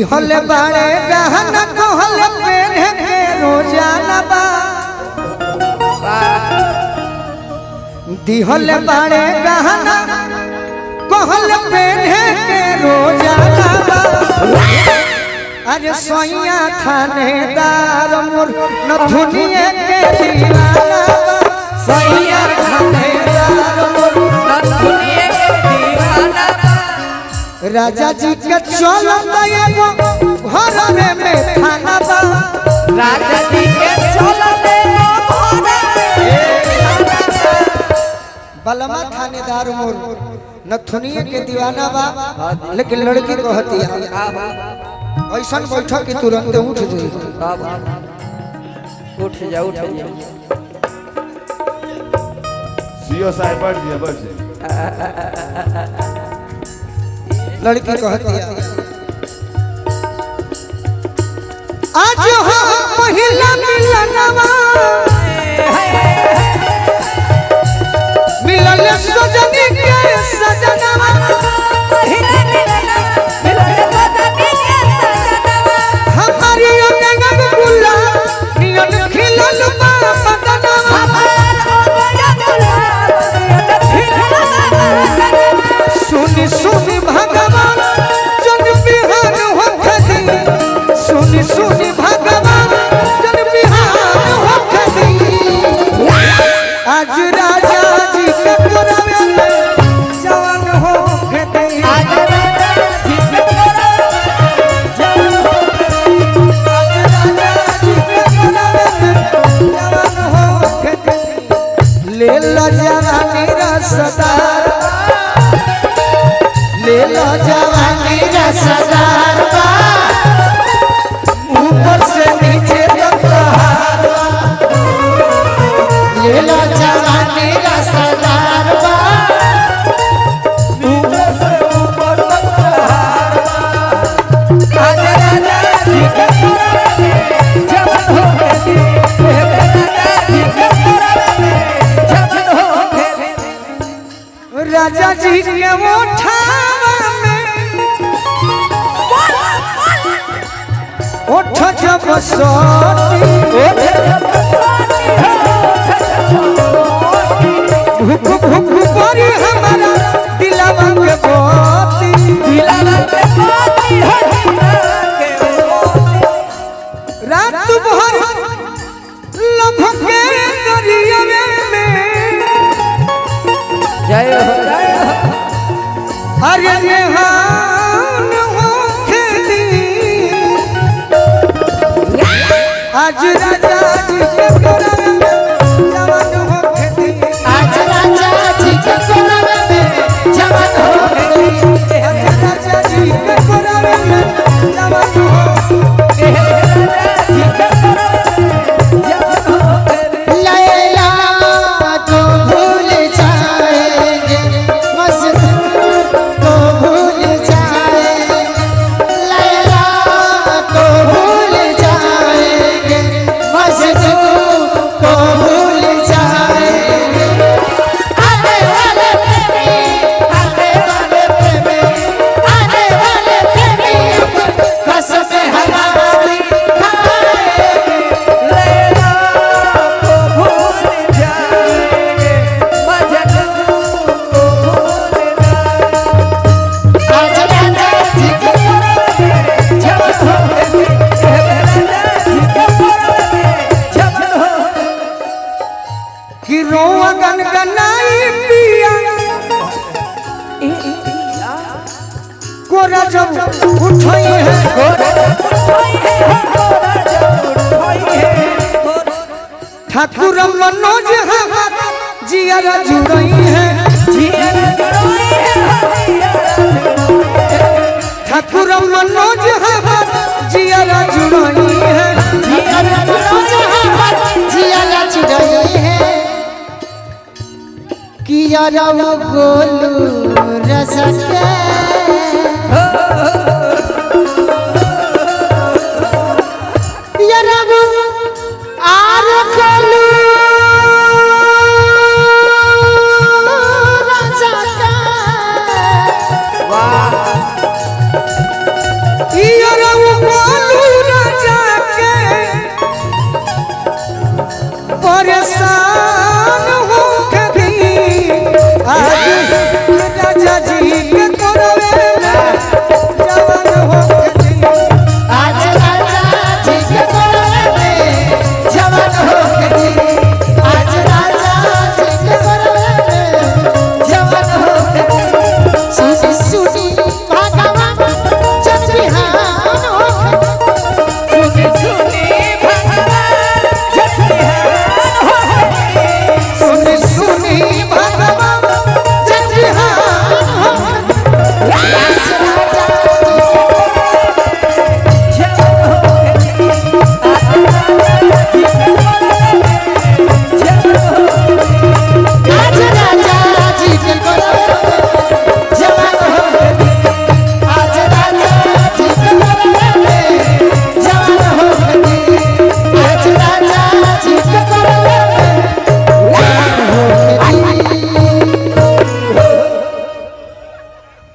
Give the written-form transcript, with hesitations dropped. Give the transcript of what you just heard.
दिहले बाड़े गहना कहले पहने के रोजाना बा दिहले बाड़े गहना कहले पहने के रोजाना बा अरे सोइया थानेदार मोर नथुनिए के दीवाना बा सोइया थानेदार मोर नथुनिए के दीवाना बा राजा जी के चलत एगो घर में थाना बा राजा जी के चलत एगो घर में बलमा थानेदार मोर नथुनिए के दीवाना बा लेकिन लड़की कहती है ऐसा बैठक की तुरंत उठ जाए उठ जा सीओ साहब बैठ जा लड़की कहती है आज हम पहिला मिलनवा मिलल सजनी के सजनवा पहिला मिलनवा हमारी अंगन गुला नियन खिलल बा बदनवा सुनी सुनी भगवान जन बिहान हो खदी सुनी सुनी भगवान जन बिहान हो खदी आज राजा जी के पुरवे में जवान हो खदी आज राजा जी के पुरवे जवान हो आज राजा जी के पुरवे में जवान हो खदी ले लो जवानी रसदार ले लो जवानी रसदार बा ऊपर से नीचे तक हार ले लो जवानी रसदार बा ऊपर से ऊपर तक हार आज राजा जी के जवान हो गई राजा जी के जवान हो गई राजा जी के उठा उठ जब सोती भूख भूख परी हमारा दिलवा के बोती रात भर लभ के दरिया में जय हो अरे नेहान हो खेली आज राजा जी के पुरवे में जवान हो खेती आज राजा जी के पुरवे में जवान हो खेती आज राजा जी के पुरवे में जवान हो राजा जी के पुरवे में जवान हो लैला तो भूल जाएंगे मजनून तो भूल जाएंगे लैला तो भूल जाएंगे मजनून को भूल जाएंगे आने वाले प्रेमी आने वाले प्रेमी आने वाले प्रेमी कसम हमारी खाएंगे लैला को भूल जाएंगे मजनू को भूल जाएंगे आज राजा जी के जवान हो गई राजा जी के जवान हो कि रोआ गनगनाई पिया कोरा जब उठई है ठाकुर मनोज हमार जियारा जुड़ई है ठाकुर मनोज हमार जियारा जुड़ई है जियारा जुड़ई है किया रव गोलू रसके आर गोलू रसके वाह बोलू